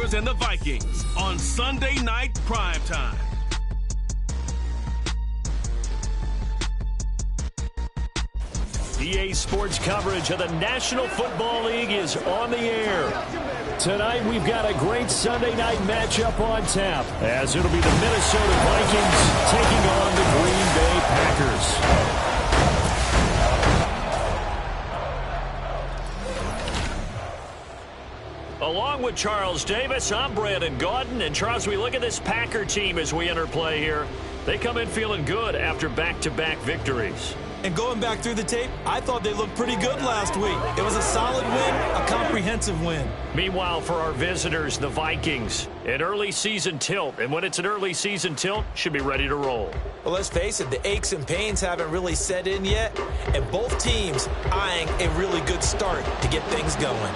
Steelers and the Vikings on Sunday Night Primetime. EA Sports coverage of the National Football League is on the air. Tonight we've got a great Sunday night matchup on tap, as it'll be the Minnesota Vikings taking on the Green Bay Packers. Along with Charles Davis, I'm Brandon Gaudin. And Charles, we look at this Packer team as we enter play here. They come in feeling good after back-to-back victories. And going back through the tape, I thought they looked pretty good last week. It was a solid win, a comprehensive win. Meanwhile, for our visitors, the Vikings, an early season tilt. And when it's an early season tilt, should be ready to roll. Well, let's face it, the aches and pains haven't really set in yet. And both teams eyeing a really good start to get things going.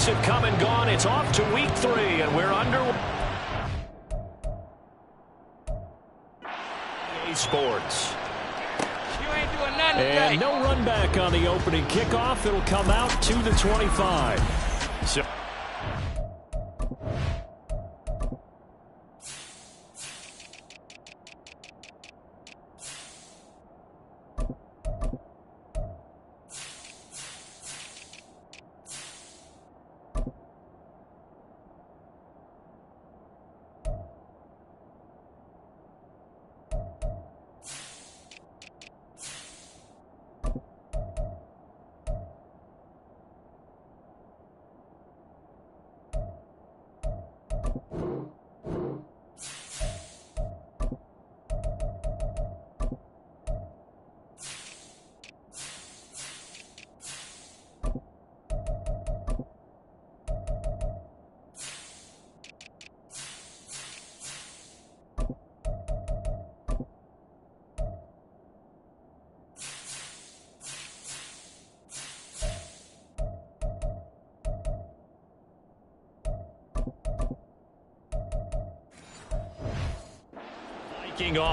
Have come and gone. It's off to week 3, and we're under EA Sports. You ain't doing nothing today. And no run back on the opening kickoff. It'll come out to the 25. So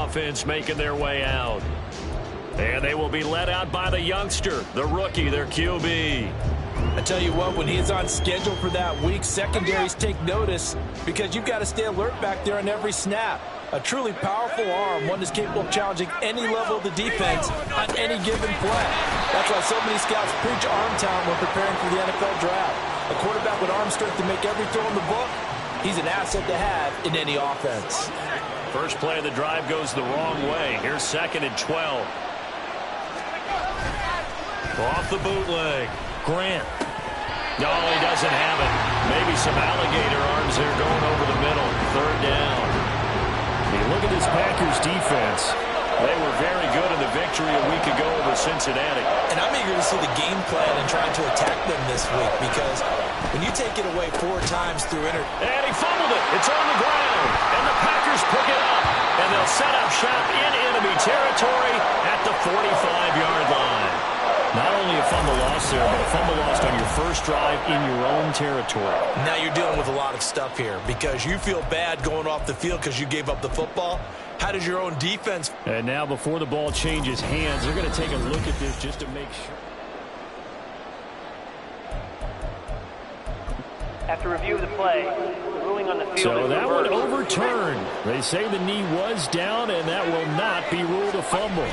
offense making their way out. And they will be led out by the youngster, the rookie, their QB. I tell you what, when he's on schedule for that week, secondaries take notice because you've got to stay alert back there on every snap. A truly powerful arm, one that's capable of challenging any level of the defense on any given play. That's why so many scouts preach arm talent when preparing for the NFL draft. A quarterback with arm strength to make every throw in the book, he's an asset to have in any offense. First play of the drive goes the wrong way. Here's 2nd and 12. Off the bootleg. Grant. No, he doesn't have it. Maybe some alligator arms there going over the middle. 3rd down. Hey, look at this Packers defense. They were very good in the victory a week ago over Cincinnati. And I'm eager to see the game plan and trying to attack them this week because when you take it away 4 times through And he fumbled it. It's on the ground. And the Packers pick it up. And they'll set up shop in enemy territory at the 45-yard line. Not only a fumble loss there, but a fumble lost on your first drive in your own territory. Now you're dealing with a lot of stuff here because you feel bad going off the field because you gave up the football. How does your own defense? And now before the ball changes hands, they're going to take a look at this just to make sure. After review of the play, the ruling on the field So is that reversed. one overturned. They say the knee was down, and that will not be ruled a fumble.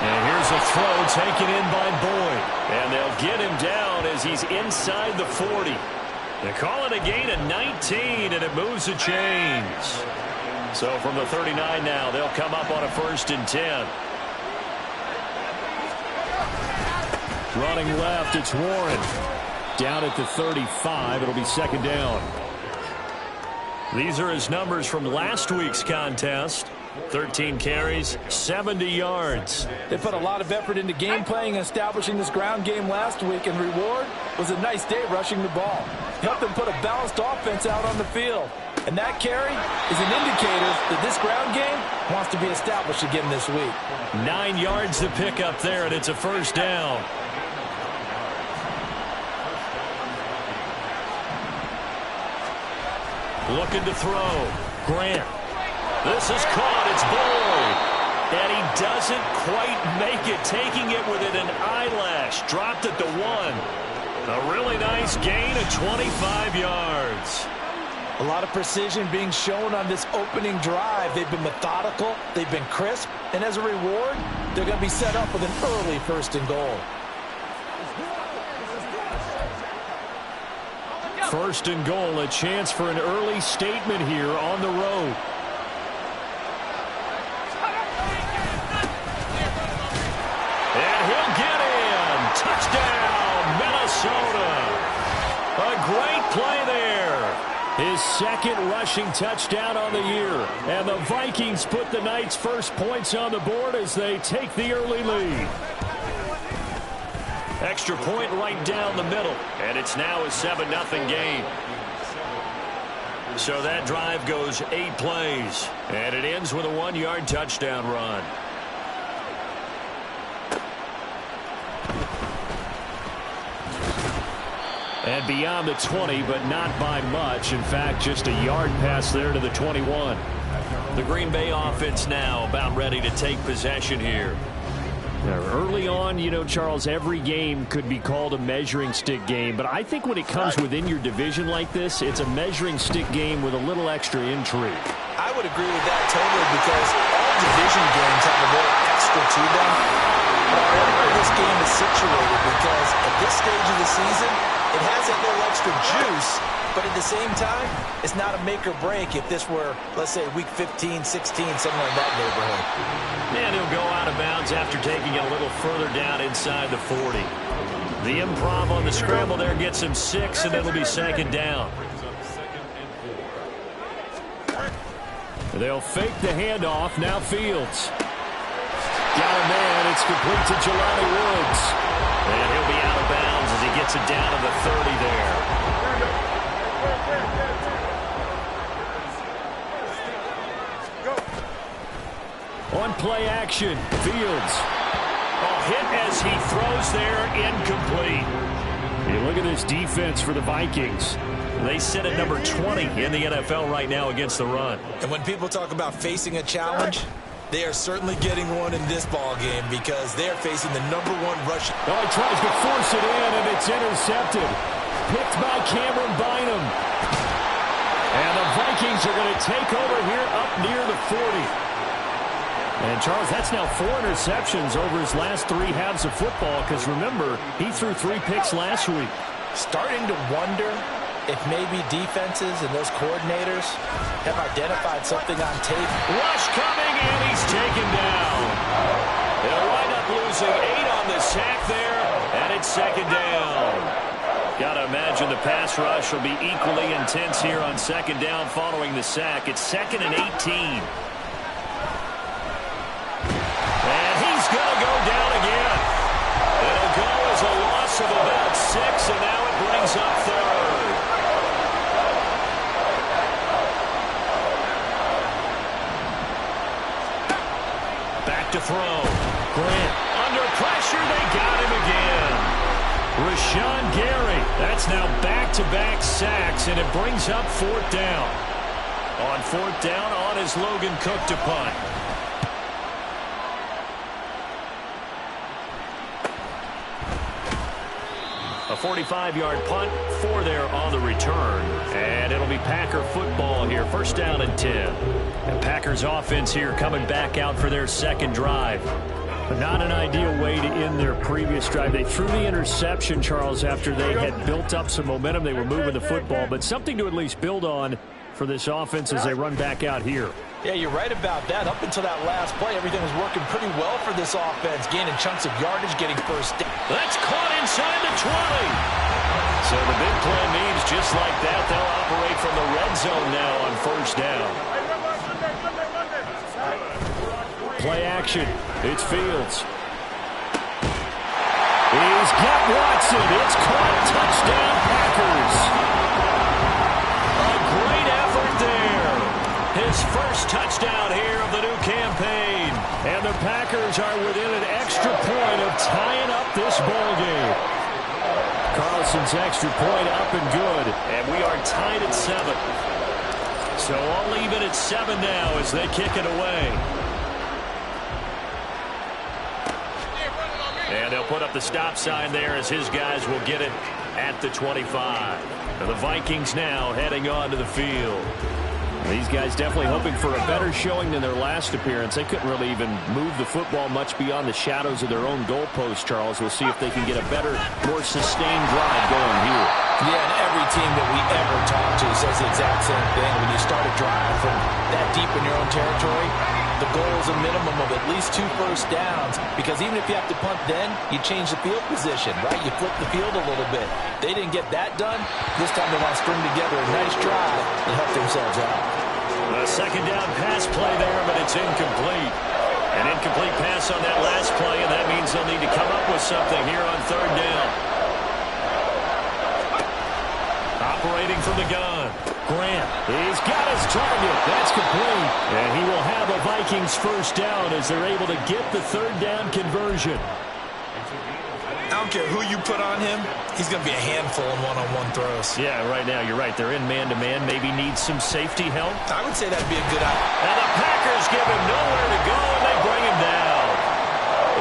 And here's a throw taken in by Boyd. And they'll get him down as he's inside the 40. They call it a gain of 19, and it moves the chains. So from the 39 now, they'll come up on a 1st and 10. Running left, it's Warren. Down at the 35, it'll be 2nd down. These are his numbers from last week's contest. 13 carries, 70 yards. They put a lot of effort into game playing and establishing this ground game last week, and reward was a nice day rushing the ball. Helped them put a balanced offense out on the field. And that carry is an indicator that this ground game wants to be established again this week. 9 yards to pick up there, and it's a 1st down. Looking to throw. Grant. This is caught. It's Boyd. And he doesn't quite make it, taking it within an eyelash. Dropped at the 1. A really nice gain of 25 yards. A lot of precision being shown on this opening drive. They've been methodical. They've been crisp. And as a reward, they're going to be set up with an early 1st and goal. 1st and goal, a chance for an early statement here on the road. And he'll get in. Touchdown, Minnesota. A great play there. His 2nd rushing touchdown on the year. And the Vikings put the Knights' first points on the board as they take the early lead. Extra point right down the middle, and it's now a 7-0 game. So that drive goes 8 plays, and it ends with a 1-yard touchdown run. And beyond the 20, but not by much. In fact, just a yard pass there to the 21. The Green Bay offense now about ready to take possession here. Early on, you know, Charles, every game could be called a measuring stick game. But I think when it comes within your division like this, it's a measuring stick game with a little extra intrigue. I would agree with that totally, because all division games have a little extra to them. But I wonder where this game is situated, because at this stage of the season, it has that little extra juice. But at the same time, it's not a make or break if this were, let's say, week 15, 16, somewhere in that neighborhood. And he'll go out of bounds after taking it a little further down inside the 40. The improv on the scramble there gets him 6, and it'll be 2nd down. They'll fake the handoff. Now Fields. Got a man. It's complete to Jelani Woods. And he'll be out of bounds as he gets it down to the 30 there. On play action, Fields. A hit as he throws there, incomplete. You look at this defense for the Vikings. They sit at number 20 in the NFL right now against the run. And when people talk about facing a challenge, they are certainly getting one in this ball game, because they are facing the #1 rush. Oh, he tries to force it in, and it's intercepted. Picked by Cameron Bynum. And the Vikings are going to take over here up near the 40. And, Charles, that's now 4 interceptions over his last 3 halves of football, because, remember, he threw 3 picks last week. Starting to wonder if maybe defenses and those coordinators have identified something on tape. Rush coming, and he's taken down. They'll wind up losing 8 on the sack there, and it's 2nd down. Got to imagine the pass rush will be equally intense here on 2nd down following the sack. It's 2nd and 18. And he's going to go down again. It'll go as a loss of about 6, and now it brings up 3rd. Back to throw. Grant under pressure. They got him again. Rashawn Gary. That's now back-to-back sacks, and it brings up 4th down. On 4th down, on is Logan Cook to punt. A 45-yard punt, 4 there on the return. And it'll be Packer football here. 1st down and 10. And Packers offense here coming back out for their 2nd drive. But not an ideal way to end their previous drive. They threw the interception, Charles, after they had built up some momentum. They were moving the football, but something to at least build on for this offense as they run back out here. Yeah, you're right about that. Up until that last play, everything was working pretty well for this offense, gaining chunks of yardage, getting first down. That's caught inside the 20. So the big play means just like that, they'll operate from the red zone now on first down. Play action. It's Fields. He's got Watson. It's caught. Touchdown, Packers. A great effort there. His first touchdown here of the new campaign. And the Packers are within an extra point of tying up this ball game. Carlson's extra point up and good. And we are tied at 7. So I'll leave it at 7 now as they kick it away. And they'll put up the stop sign there as his guys will get it at the 25. And the Vikings now heading onto the field. These guys definitely hoping for a better showing than their last appearance. They couldn't really even move the football much beyond the shadows of their own goalpost, Charles. We'll see if they can get a better, more sustained drive going here. Yeah, and every team that we ever talk to says the exact same thing. When you start a drive from that deep in your own territory, the goal is a minimum of at least 2 first downs, because even if you have to punt then, you change the field position, right? You flip the field a little bit. They didn't get that done. This time they want to string together a nice drive and help themselves out. A second down pass play there, but it's incomplete. An incomplete pass on that last play, and that means they'll need to come up with something here on third down. Operating from the gun. Grant, he's got his target. That's complete. And he will have a Vikings first down as they're able to get the third down conversion. I don't care who you put on him, he's going to be a handful in one-on-one throws. Yeah, right now, you're right. They're in man-to-man. Maybe needs some safety help. I would say that'd be a good idea. And the Packers give him nowhere to go, and they bring him down.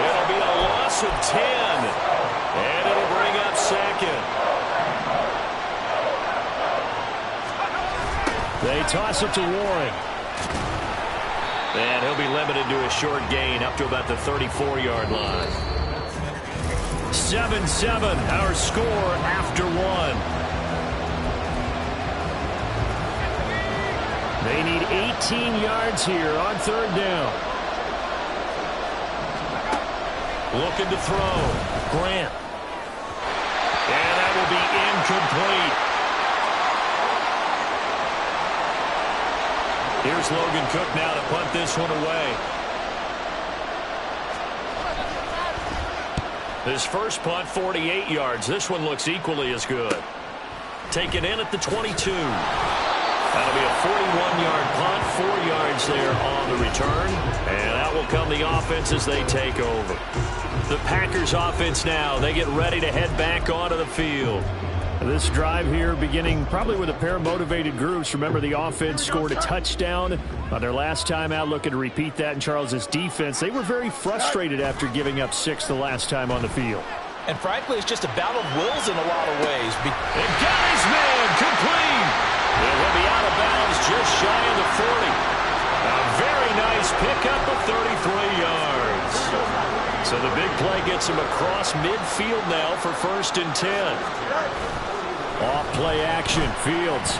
It'll be a loss of 10, and it'll bring up second. They toss it to Warren. And he'll be limited to a short gain up to about the 34-yard line. 7-7, our score after 1. They need 18 yards here on third down. Looking to throw. Grant. And that will be incomplete. Here's Logan Cook now to punt this one away. His first punt, 48 yards. This one looks equally as good. Taken in at the 22. That'll be a 41-yard punt, 4 yards there on the return. And out will come the offense as they take over. The Packers offense now. They get ready to head back onto the field. This drive here beginning probably with a pair of motivated groups. Remember, the offense scored a touchdown on their last time out. Looking to repeat that in Charles's defense. They were very frustrated after giving up 6 the last time on the field. And frankly, it's just a battle of wills in a lot of ways. And got his man complete. And he'll be out of bounds just shy of the 40. A very nice pickup of 33 yards. So the big play gets him across midfield now for 1st and 10. Off play action, Fields.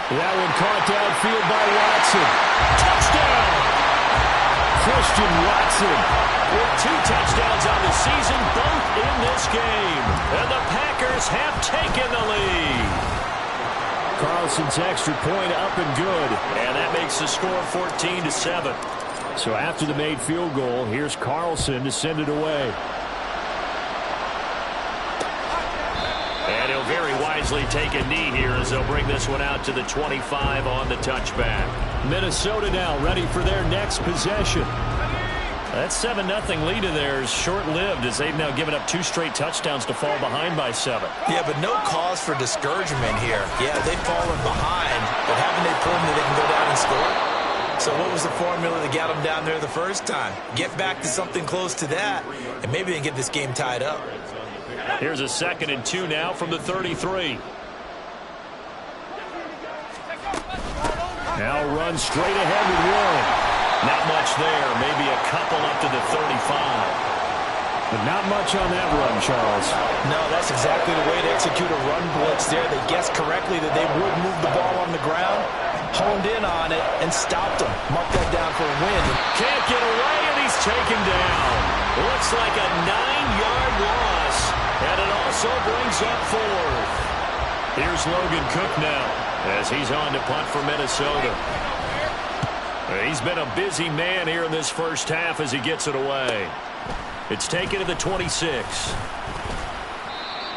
That one caught downfield by Watson. Touchdown! Christian Watson. With 2 touchdowns on the season, both in this game. And the Packers have taken the lead. Carlson's extra point up and good. And that makes the score 14-7. So after the made field goal, here's Carlson to send it away. And he'll very wisely take a knee here as they'll bring this one out to the 25 on the touchback. Minnesota now ready for their next possession. That 7-0 lead of theirs short-lived as they've now given up 2 straight touchdowns to fall behind by 7. Yeah, but no cause for discouragement here. Yeah, they've fallen behind, but haven't they proven that they can go down and score? So what was the formula that got them down there the first time? Get back to something close to that, and maybe they can get this game tied up. Here's a 2nd and 2 now from the 33. Now run straight ahead with Warren. Not much there. Maybe a couple up to the 35. But not much on that run, Charles. No, that's exactly the way to execute a run blitz there. They guessed correctly that they would move the ball on the ground. honed in on it and stopped him. Mark that down for a win. Can't get away, and he's taken down. Looks like a 9-yard loss, and it also brings up 4th. Here's Logan Cook now as he's on to punt for Minnesota. He's been a busy man here in this first half as he gets it away. It's taken to the 26.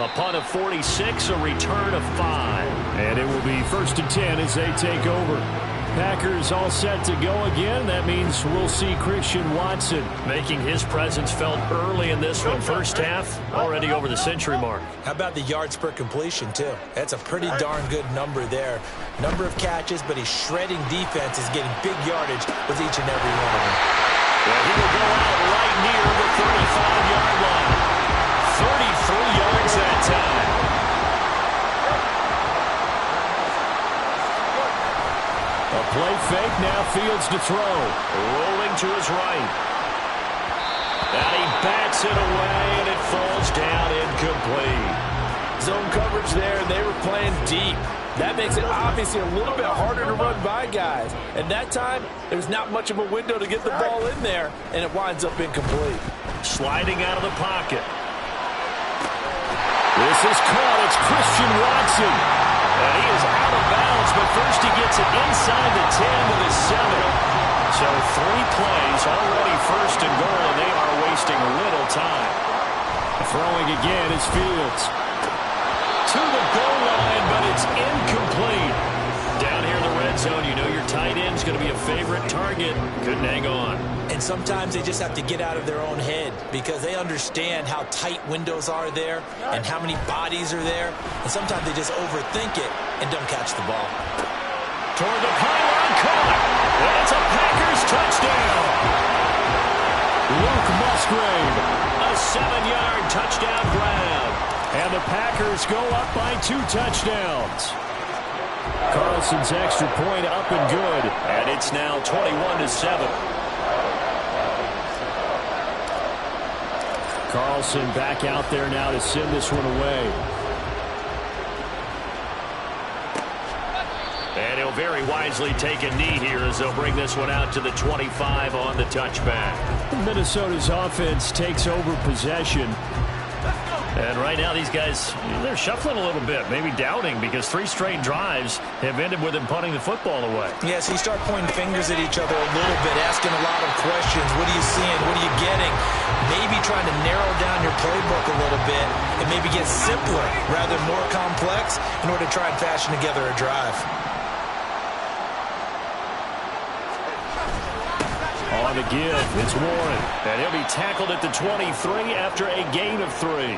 A punt of 46, a return of 5. And it will be 1st and 10 as they take over. Packers all set to go again. That means we'll see Christian Watson making his presence felt early in this one. First half, already over the century mark. How about the yards per completion, too? That's a pretty darn good number there. Number of catches, but he's shredding defense, is getting big yardage with each and every one of them. Well, he will go out right near the 35-yard line. 33 yards that time. A play fake, now Fields to throw. Rolling to his right. And he bats it away, and it falls down incomplete. Zone coverage there, and they were playing deep. That makes it obviously a little bit harder to run by guys. And that time, there's not much of a window to get the ball in there, and it winds up incomplete. Sliding out of the pocket. This is caught. It's Christian Watson. And he is out of bounds, but first he gets it inside the 10 to the 7. So 3 plays, already 1st and goal, and they are wasting little time. Throwing again is Fields. To the goal line, but it's incomplete. Down here in the red zone, you know your tight end's going to be a favorite target. Couldn't hang on. And sometimes they just have to get out of their own head because they understand how tight windows are there and how many bodies are there. And sometimes they just overthink it and don't catch the ball. Toward the pylon, caught. And it's a Packers touchdown. Luke Musgrave. A 7-yard touchdown grab. And the Packers go up by 2 touchdowns. Carlson's extra point up and good. And it's now 21-7. Carlson back out there now to send this one away. And he'll very wisely take a knee here as they'll bring this one out to the 25 on the touchback. Minnesota's offense takes over possession. And right now these guys, they're shuffling a little bit, maybe doubting because 3 straight drives have ended with them punting the football away. Yeah, so you start pointing fingers at each other a little bit, asking a lot of questions. What are you seeing? What are you getting? Maybe trying to narrow down your playbook a little bit and maybe get simpler rather than more complex in order to try and fashion together a drive. On the give, it's Warren. And he'll be tackled at the 23 after a gain of 3.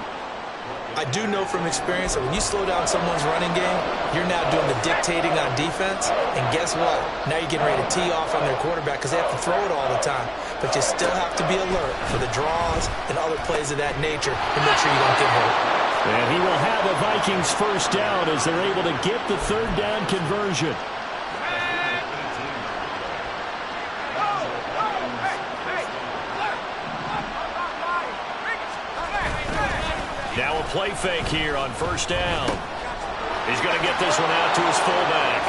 I do know from experience that when you slow down someone's running game, you're now doing the dictating on defense. And guess what? Now you're getting ready to tee off on their quarterback because they have to throw it all the time. But you still have to be alert for the draws and other plays of that nature to make sure you don't get hurt. And he will have a Vikings first down as they're able to get the 3rd down conversion. Now a play fake here on 1st down. He's going to get this one out to his fullback.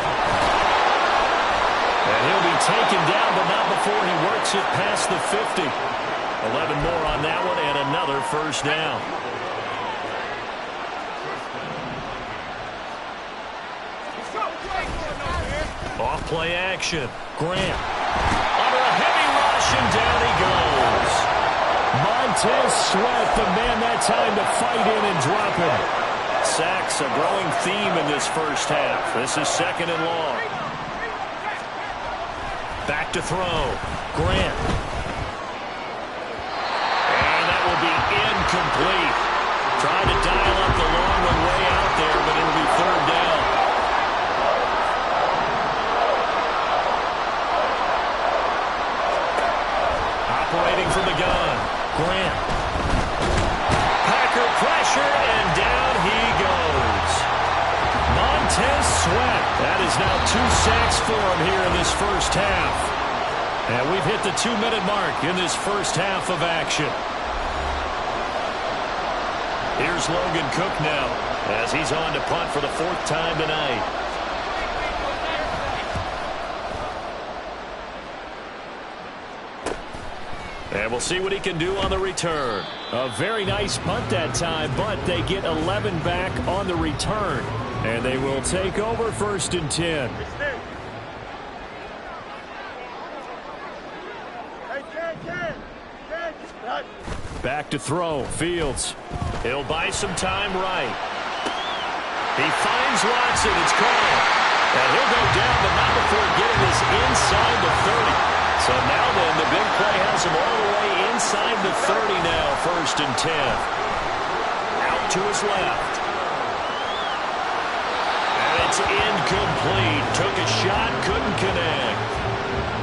And he'll be taken down, but not before he works it past the 50. 11 more on that one and another 1st down. Off play action. Grant. Under a heavy rush, and down he goes. Montez Sweat, the man that time to fight in and drop him. Sacks, a growing theme in this first half. This is 2nd and long. Back to throw. Grant. And that will be incomplete. Trying to dial up the long one way out there, but it'll be 3rd down. Operating from the gun. Grant. Packer pressure, and down he goes. Montez Sweat. That is now 2 sacks for him here in this first half. And we've hit the 2-minute mark in this first half of action. Here's Logan Cook now, as he's on to punt for the 4th time tonight. And we'll see what he can do on the return. A very nice punt that time, but they get 11 back on the return. And they will take over 1st and 10. Back to throw. Fields. He'll buy some time right. He finds Watson. It's caught. And he'll go down, but not before getting this inside the 30. So now then, the big play has him all the way inside the 30 now, 1st and 10. Out to his left. And it's incomplete. Took a shot, couldn't connect.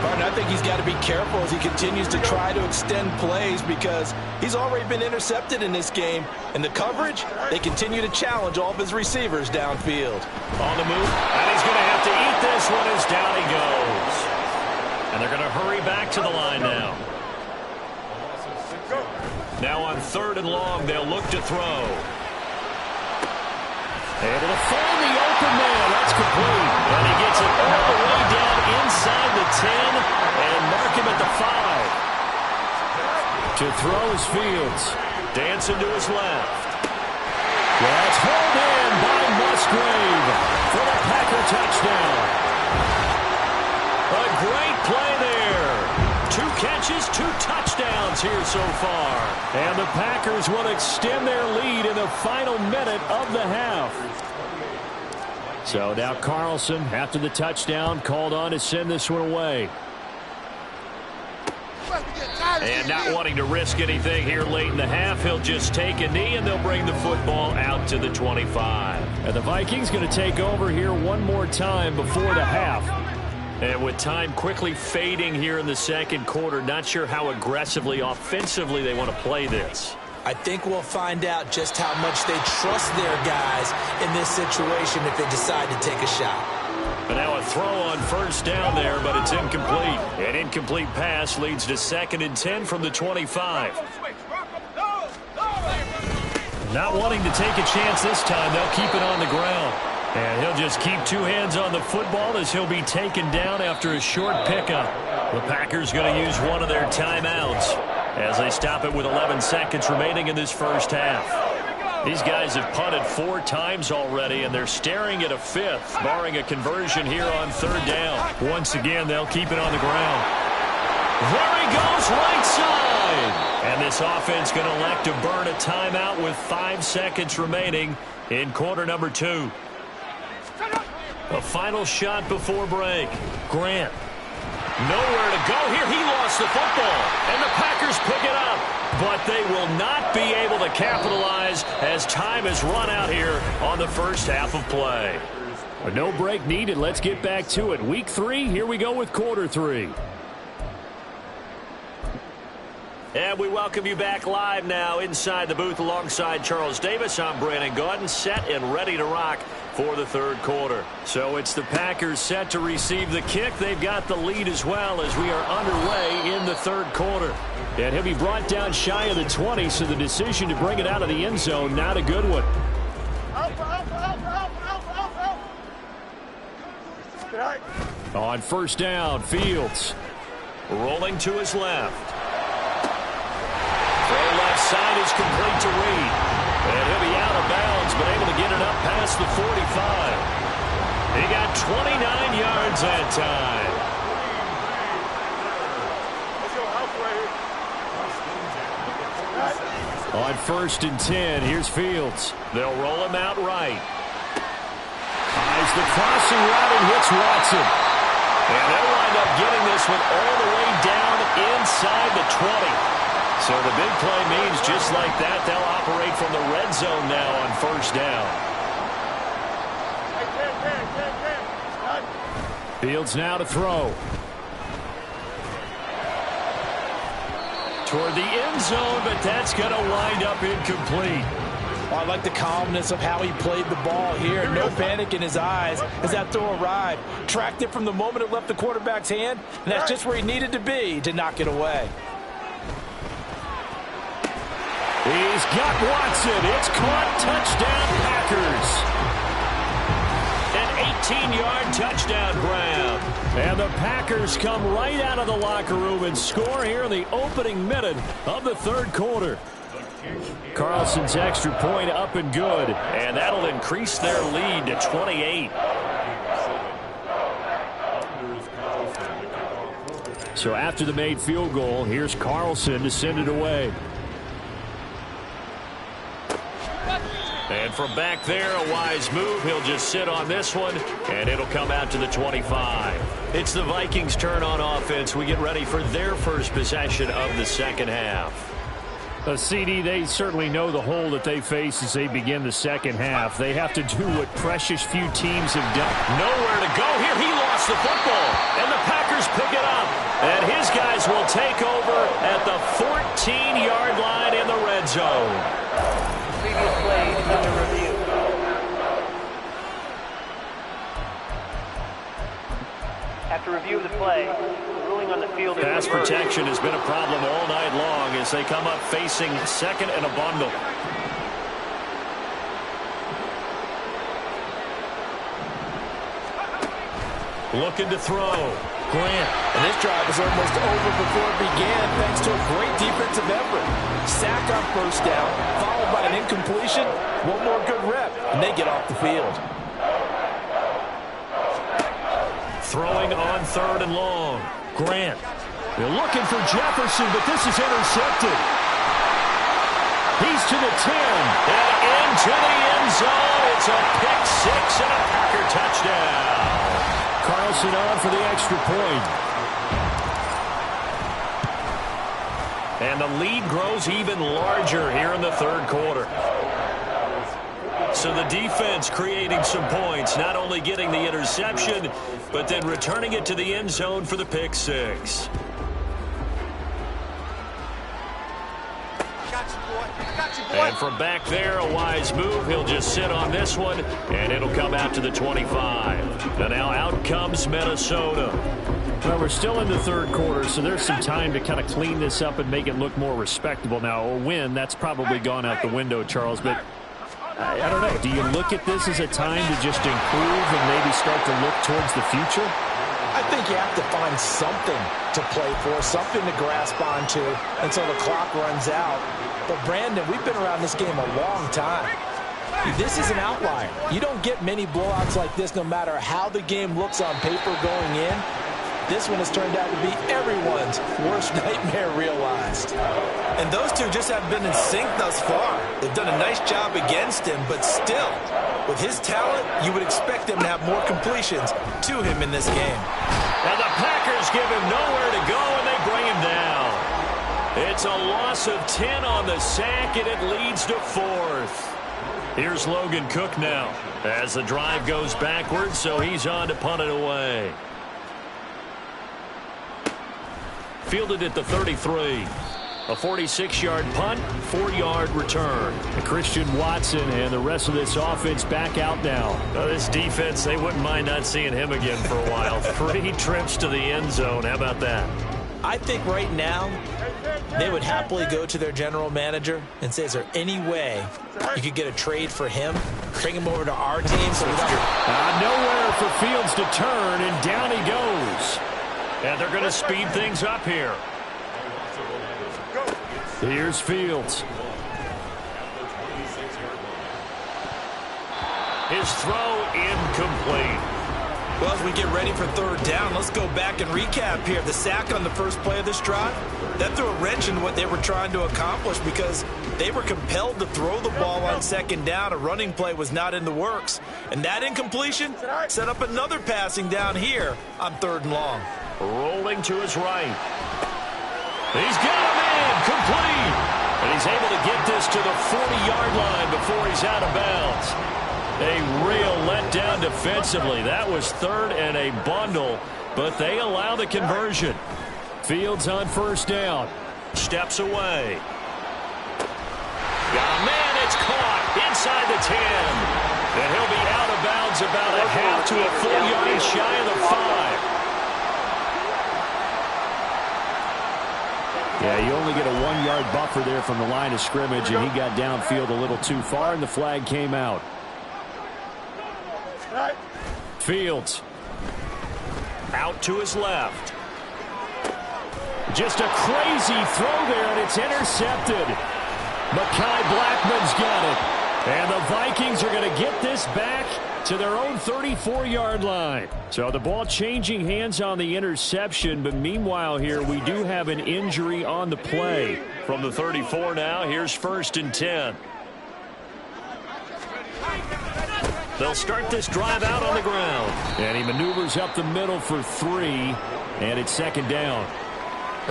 Partner, I think he's got to be careful as he continues to try to extend plays because he's already been intercepted in this game. And the coverage, they continue to challenge all of his receivers downfield. On the move, and he's going to have to eat this one as down he goes. And they're going to hurry back to the line now. Now on 3rd and long, they'll look to throw. Able to find the open man. That's complete. And he gets it all the way down inside the 10 and mark him at the 5. To throw is Fields. Dancing to his left. That's hauled in by Musgrave for the Packer touchdown. A great play there. 2 catches, 2 touchdowns here so far. And the Packers will extend their lead in the final minute of the half. So now Carlson, after the touchdown, called on to send this one away. And not wanting to risk anything here late in the half, he'll just take a knee and they'll bring the football out to the 25. And the Vikings going to take over here one more time before the half. And with time quickly fading here in the 2nd quarter, not sure how aggressively, offensively they want to play this. I think we'll find out just how much they trust their guys in this situation if they decide to take a shot. But now a throw on 1st down there, but it's incomplete. An incomplete pass leads to 2nd and 10 from the 25. Not wanting to take a chance this time, they'll keep it on the ground. And he'll just keep 2 hands on the football as he'll be taken down after a short pickup. The Packers going to use one of their timeouts as they stop it with 11 seconds remaining in this 1st half. These guys have punted 4 times already, and they're staring at a 5th, barring a conversion here on 3rd down. Once again, they'll keep it on the ground. There he goes, right side. And this offense going to elect to burn a timeout with 5 seconds remaining in quarter number 2. A final shot before break. Grant. Nowhere to go here. He lost the football. And the Packers pick it up. But they will not be able to capitalize as time has run out here on the 1st half of play. No break needed. Let's get back to it. Week 3, here we go with quarter 3. And we welcome you back live now inside the booth alongside Charles Davis. I'm Brandon Gaudin, set and ready to rock for the 3rd quarter. So it's the Packers set to receive the kick. They've got the lead as well as we are underway in the 3rd quarter. And he'll be brought down shy of the 20, so the decision to bring it out of the end zone, not a good one. On 1st down, Fields. Rolling to his left. Throw left side is complete to Reed. And he'll be out of bounds, but able to get it up past the 45. He got 29 yards that time. On 1st and 10, here's Fields. They'll roll him out right. Eyes the crossing route and hits Watson. And they'll wind up getting this one all the way down inside the 20. So the big play means just like that, they'll operate from the red zone now on 1st down. Fields now to throw. Toward the end zone, but that's going to wind up incomplete. Well, I like the calmness of how he played the ball here. No panic in his eyes as that throw arrived. Tracked it from the moment it left the quarterback's hand, and that's just where he needed to be to knock it away. He's got Watson. It's caught. Touchdown, Packers. An 18-yard touchdown grab. And the Packers come right out of the locker room and score here in the opening minute of the third quarter. Carlson's extra point up and good. And that'll increase their lead to 28. So after the made field goal, here's Carlson to send it away. And from back there, a wise move. He'll just sit on this one, and it'll come out to the 25. It's the Vikings' turn on offense. We get ready for their first possession of the second half. CD, they certainly know the hole that they face as they begin the second half. They have to do what precious few teams have done. Nowhere to go here. He lost the football, and the Packers pick it up. And his guys will take over at the 14-yard line in the red zone. Previous play is under review. After review of the play, the ruling on the field is Pass reversed. protection has been a problem all night long as they come up facing second and a bundle. Looking to throw. Grant. And this drive was almost over before it began thanks to a great defensive effort. Sack on first down, followed by an incompletion. One more good rep, and they get off the field. Throwing on third and long. Grant. They're looking for Jefferson, but this is intercepted. He's to the 10. And into the end zone. It's a pick six and a Packer touchdown. Carlson on for the extra point. And the lead grows even larger here in the third quarter. So the defense creating some points, not only getting the interception, but then returning it to the end zone for the pick six. And from back there, a wise move. He'll just sit on this one, and it'll come out to the 25. And now out comes Minnesota. Well, we're still in the third quarter, so there's some time to kind of clean this up and make it look more respectable. Now, a win, that's probably gone out the window, Charles, but I don't know. Do you look at this as a time to just improve and maybe start to look towards the future? I think you have to find something to play for, something to grasp onto until the clock runs out. But, Brandon, we've been around this game a long time. This is an outlier. You don't get many blowouts like this no matter how the game looks on paper going in. This one has turned out to be everyone's worst nightmare realized. And those two just haven't been in sync thus far. They've done a nice job against him, but still, with his talent, you would expect him to have more completions to him in this game. And the Packers give him nowhere to go, and they bring him down. It's a loss of 10 on the sack, and it leads to fourth. Here's Logan Cook now as the drive goes backwards, so he's on to punt it away. Fielded at the 33. A 46-yard punt, 4-yard return. And Christian Watson and the rest of this offense back out now. This defense, they wouldn't mind not seeing him again for a while. 3 trips to the end zone. How about that? I think right now they would happily go to their general manager and say, is there any way you could get a trade for him? Bring him over to our team. So nowhere for Fields to turn, and down he goes. And they're going to speed things up here. Here's Fields. His throw incomplete. Well, as we get ready for third down, let's go back and recap here. The sack on the first play of this drive, that threw a wrench in what they were trying to accomplish because they were compelled to throw the ball on second down. A running play was not in the works. And that incompletion set up another passing down here on third and long. Rolling to his right. He's got a man complete. And he's able to get this to the 40-yard line before he's out of bounds. A real letdown defensively. That was third and a bundle, but they allow the conversion. Fields on first down. Steps away. Got a man. It's caught inside the 10. And he'll be out of bounds about a half to a full yard shy of the 5. Yeah, you only get a 1-yard buffer there from the line of scrimmage, and he got downfield a little too far, and the flag came out. Fields. Out to his left. Just a crazy throw there, and it's intercepted. Mekhi Blackman's got it. And the Vikings are going to get this back to their own 34-yard line. So the ball changing hands on the interception, but meanwhile here we do have an injury on the play. From the 34 now, here's 1st and 10. They'll start this drive out on the ground. And he maneuvers up the middle for 3, and it's 2nd down.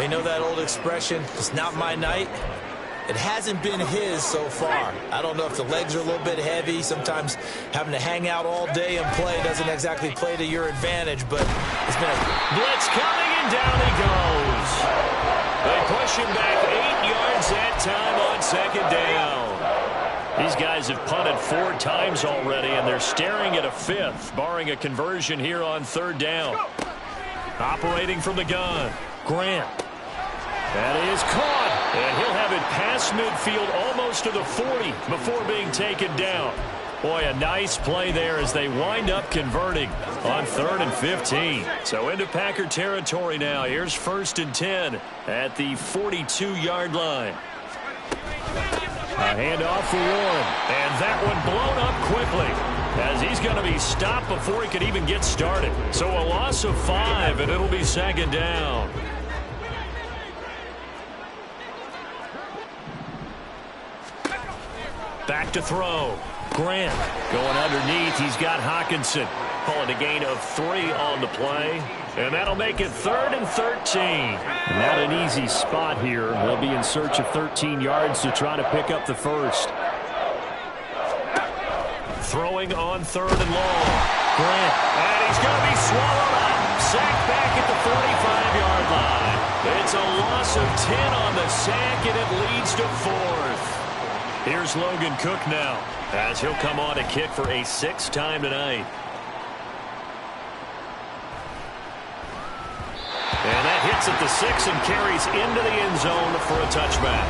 You know that old expression, it's not my night? It hasn't been his so far. I don't know if the legs are a little bit heavy. Sometimes having to hang out all day and play doesn't exactly play to your advantage, but it's been a blitz coming, and down he goes. They push him back 8 yards that time on 2nd down. These guys have punted 4 times already, and they're staring at a 5th, barring a conversion here on 3rd down. Operating from the gun, Grant. That is caught, and he'll have it past midfield almost to the 40 before being taken down. Boy, a nice play there as they wind up converting on 3rd and 15. So into Packer territory now. Here's 1st and 10 at the 42-yard line. A handoff for Warren, and that one blown up quickly as he's going to be stopped before he could even get started. So a loss of 5, and it'll be 2nd down. Back to throw. Grant going underneath. He's got Hockenson. Calling a gain of 3 on the play. And that'll make it 3rd and 13. Not an easy spot here. They'll be in search of 13 yards to try to pick up the 1st. Throwing on 3rd and long. Grant. And he's going to be swallowed up. Sacked back at the 45-yard line. It's a loss of 10 on the sack, and it leads to 4th. Here's Logan Cook now, as he'll come on to kick for a 6th time tonight. And that hits at the 6 and carries into the end zone for a touchback.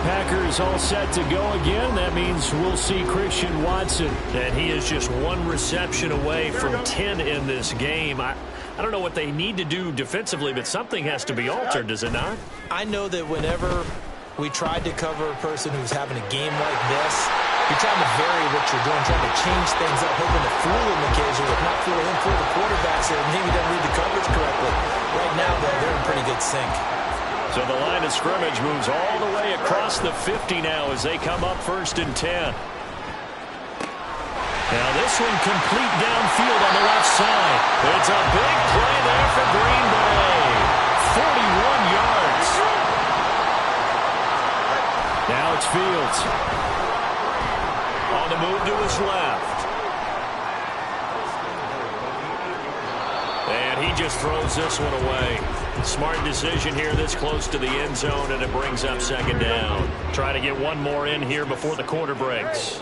Packers all set to go again. That means we'll see Christian Watson. And he is just 1 reception away from 10 in this game. I don't know what they need to do defensively, but something has to be altered, does it not? I know that whenever we tried to cover a person who's having a game like this, you're trying to vary what you're doing, trying to change things up, hoping to fool him occasionally, if not fool him, fool the quarterbacks, and maybe doesn't read the coverage correctly. Right now, though, they're in pretty good sync. So the line of scrimmage moves all the way across the 50 now as they come up 1st and 10. Now this one complete downfield on the left side. It's a big play there for Green Bay. 41 yards. Now it's Fields. On the move to his left. And he just throws this one away. Smart decision here this close to the end zone, and it brings up 2nd down. Try to get one more in here before the quarter breaks.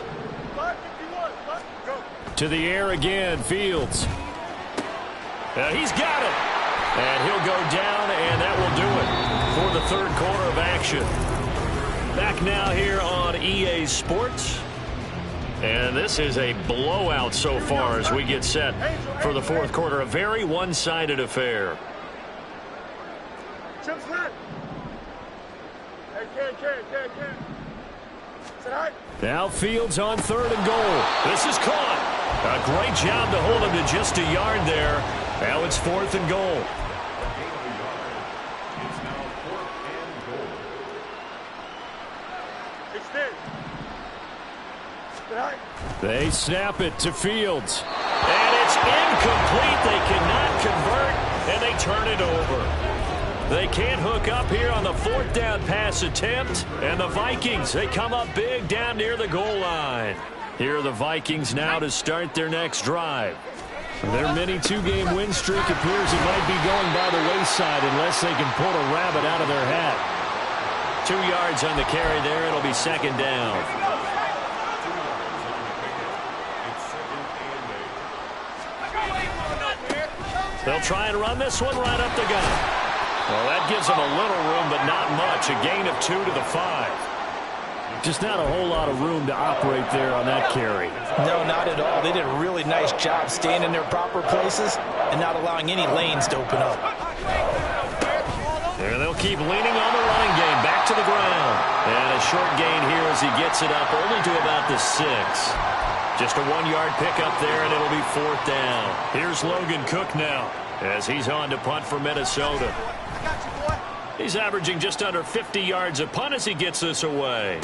To the air again, Fields. He's got it. And he'll go down, and that will do it for the 3rd quarter of action. Back now here on EA Sports. And this is a blowout so far as we get set for the 4th quarter. A very one-sided affair. Now Fields on 3rd and goal. This is caught. A great job to hold him to just a yard there. Now it's 4th and goal. They snap it to Fields. And it's incomplete. They cannot convert, and they turn it over. They can't hook up here on the 4th down pass attempt. And the Vikings, they come up big down near the goal line. Here are the Vikings now to start their next drive. Their mini 2-game win streak appears it might be going by the wayside unless they can pull a rabbit out of their hat. 2 yards on the carry there. It'll be 2nd down. They'll try and run this one right up the gut. Well, that gives them a little room, but not much. A gain of 2 to the 5. Just not a whole lot of room to operate there on that carry. No, not at all. They did a really nice job staying in their proper places and not allowing any lanes to open up. And they'll keep leaning on the running game. Back to the ground. And a short gain here as he gets it up only to about the 6. Just a 1-yard pickup there, and it'll be 4th down. Here's Logan Cook now as he's on to punt for Minnesota. He's averaging just under 50 yards a punt as he gets this away.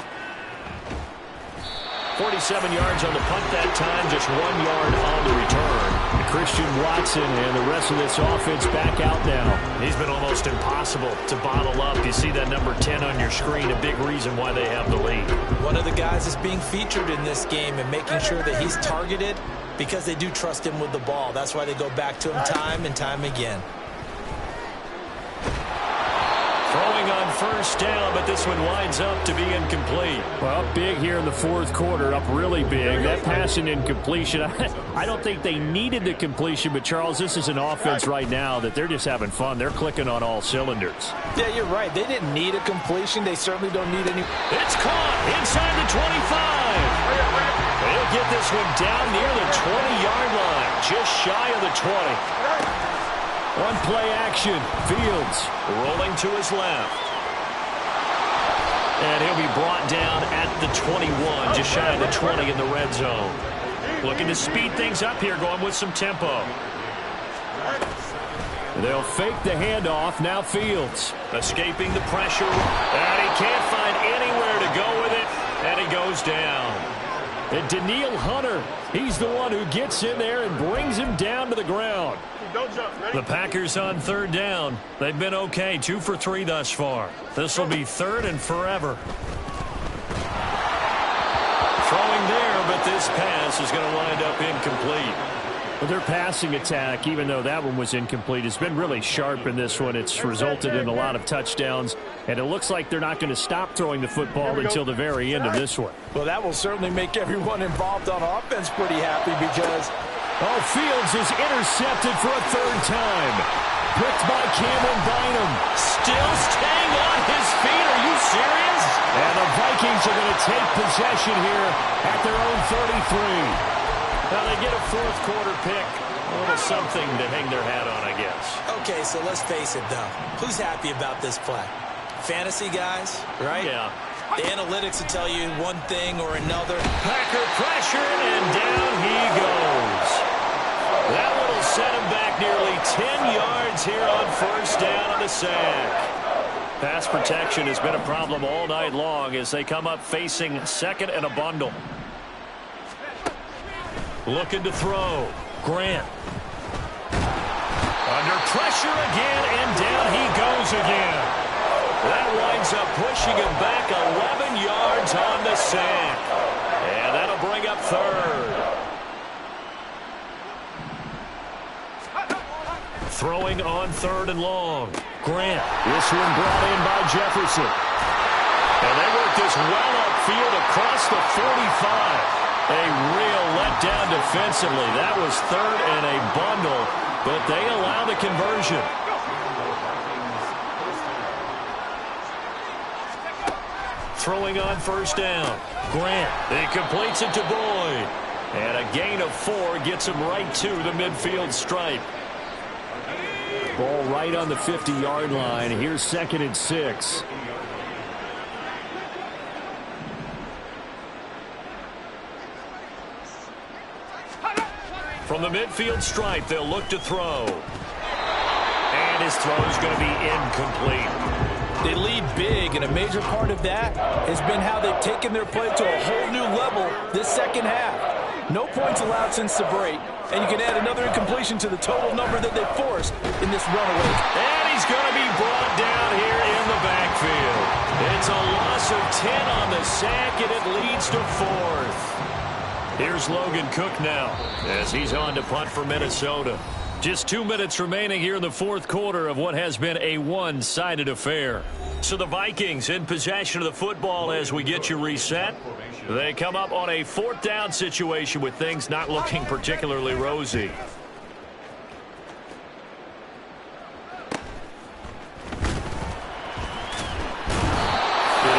47 yards on the punt that time, just 1 yard on the return. Christian Watson and the rest of this offense back out now. He's been almost impossible to bottle up. You see that number 10 on your screen, a big reason why they have the lead. One of the guys is being featured in this game and making sure that he's targeted because they do trust him with the ball. That's why they go back to him time and time again. Throwing on 1st down, but this one winds up to be incomplete. Well, big here in the 4th quarter, up really big. That pass and incompletion, I don't think they needed the completion, but Charles, this is an offense right now that they're just having fun. They're clicking on all cylinders. Yeah, you're right. They didn't need a completion. They certainly don't need any. It's caught inside the 25. They'll get this one down near the 20-yard line, just shy of the 20. One play action. Fields rolling to his left. And he'll be brought down at the 21, just shy of the 20 in the red zone. Looking to speed things up here, going with some tempo. They'll fake the handoff. Now Fields escaping the pressure. And he can't find anywhere to go with it. And he goes down. And Daniil Hunter, he's the one who gets in there and brings him down to the ground. The Packers on 3rd down. They've been okay, 2 for 3 thus far. This will be 3rd and forever. Throwing there, but this pass is going to wind up incomplete. Well, their passing attack, even though that one was incomplete, has been really sharp in this one. It's resulted in a lot of touchdowns, and it looks like they're not going to stop throwing the football until the very end of this one. Well, that will certainly make everyone involved on offense pretty happy because Fields is intercepted for a 3rd time. Picked by Cameron Bynum. Still staying on his feet. Are you serious? And the Vikings are going to take possession here at their own 33. Now they get a 4th quarter pick. A little something to hang their hat on, I guess. Okay, so let's face it, though. Who's happy about this play? Fantasy guys, right? Yeah. The analytics will tell you one thing or another. Packer pressure, and down he goes. That one will set him back nearly 10 yards here on 1st down on the sack. Pass protection has been a problem all night long as they come up facing 2nd and a bundle. Looking to throw. Grant. Under pressure again, and down he goes again. That winds up pushing him back 11 yards on the sack. And that'll bring up 3rd. Throwing on 3rd and long. Grant. This one brought in by Jefferson. And they work this well upfield across the 45. A real letdown defensively. That was 3rd and a bundle, but they allow the conversion. Throwing on 1st down. Grant. He completes it to Boyd. And a gain of 4 gets him right to the midfield stripe. Ball right on the 50-yard line. Here's 2nd and 6. From the midfield stripe, they'll look to throw. And his throw is going to be incomplete. They lead big, and a major part of that has been how they've taken their play to a whole new level this 2nd half. No points allowed since the break, and you can add another incompletion to the total number that they forced in this runaway. And he's going to be brought down here in the backfield. It's a loss of 10 on the sack, and it leads to 4th. Here's Logan Cook now as he's on to punt for Minnesota. Just 2 minutes remaining here in the 4th quarter of what has been a one-sided affair. So the Vikings in possession of the football as we get you reset. They come up on a 4th down situation with things not looking particularly rosy. It'll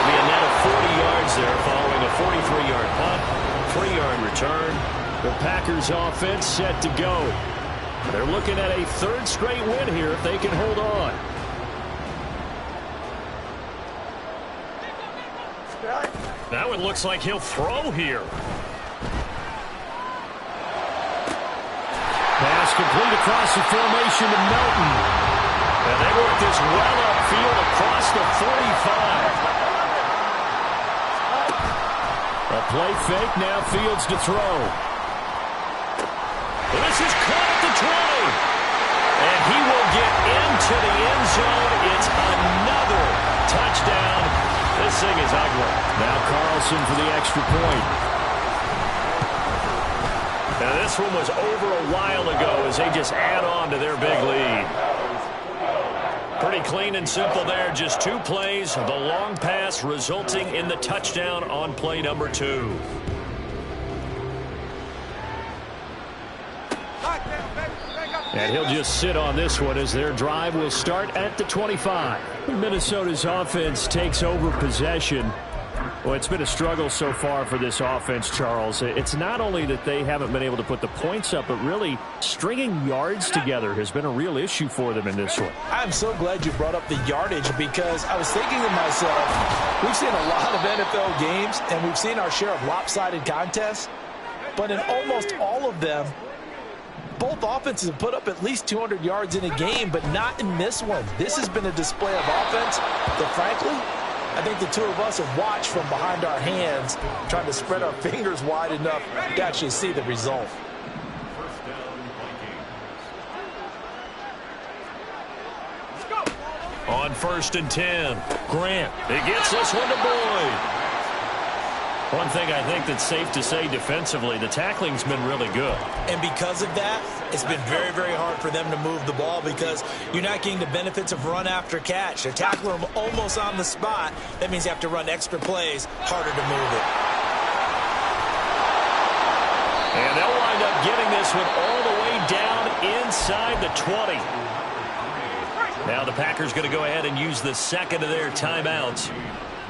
be a net of 40 yards there The Packers offense set to go. They're looking at a third straight win here if they can hold on. Now it looks like he'll throw here. Pass complete across the formation to Melton. And they work this well upfield across the 45. A play fake, now Fields to throw. This is caught at the 20. And he will get into the end zone. It's another touchdown. This thing is ugly. Now Carlson for the extra point. Now this one was over a while ago as they just add on to their big lead. Pretty clean and simple there. Just 2 plays. The long pass resulting in the touchdown on play number 2. And he'll just sit on this one as their drive will start at the 25. Minnesota's offense takes over possession. Well, it's been a struggle so far for this offense, Charles. It's not only that they haven't been able to put the points up, but really stringing yards together has been a real issue for them in this one. I'm so glad you brought up the yardage because I was thinking to myself, we've seen a lot of NFL games and we've seen our share of lopsided contests, but in almost all of them, both offenses have put up at least 200 yards in a game, but not in this one. This has been a display of offense that, frankly, I think the two of us have watched from behind our hands, trying to spread our fingers wide enough to actually see the result. On 1st and 10, Grant. He gets this one to Boyd. One thing I think that's safe to say defensively, the tackling's been really good. And because of that, it's been very, very hard for them to move the ball because you're not getting the benefits of run after catch. They're tackling them almost on the spot. That means you have to run extra plays, harder to move it. And they'll wind up getting this one all the way down inside the 20. Now the Packers going to go ahead and use the second of their timeouts.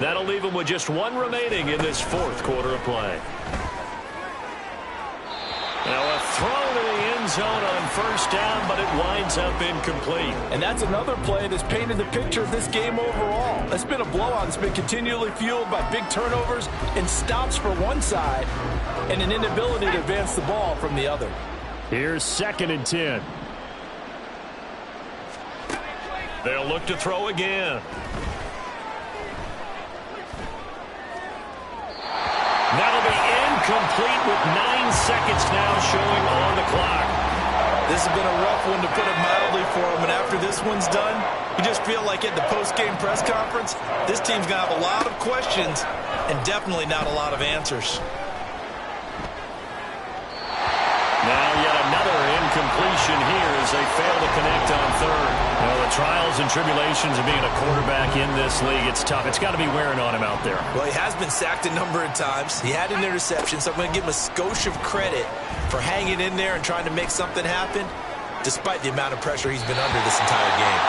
That'll leave them with just 1 remaining in this 4th quarter of play. Now a throw to the end zone on 1st down, but it winds up incomplete. And that's another play that's painted the picture of this game overall. It's been a blowout. It's been continually fueled by big turnovers and stops for one side and an inability to advance the ball from the other. Here's 2nd and 10. They'll look to throw again. That'll be incomplete with 9 seconds now showing on the clock. This has been a rough one, to put it mildly, for them. And after this one's done, you just feel like at the post-game press conference, this team's going to have a lot of questions and definitely not a lot of answers. Now yet another incompletion here as they fail to connect on 3rd. Well, the trials and tribulations of being a quarterback in this league, it's tough. It's got to be wearing on him out there. Well, he has been sacked a number of times. He had an interception, so I'm going to give him a skosh of credit for hanging in there and trying to make something happen, despite the amount of pressure he's been under this entire game.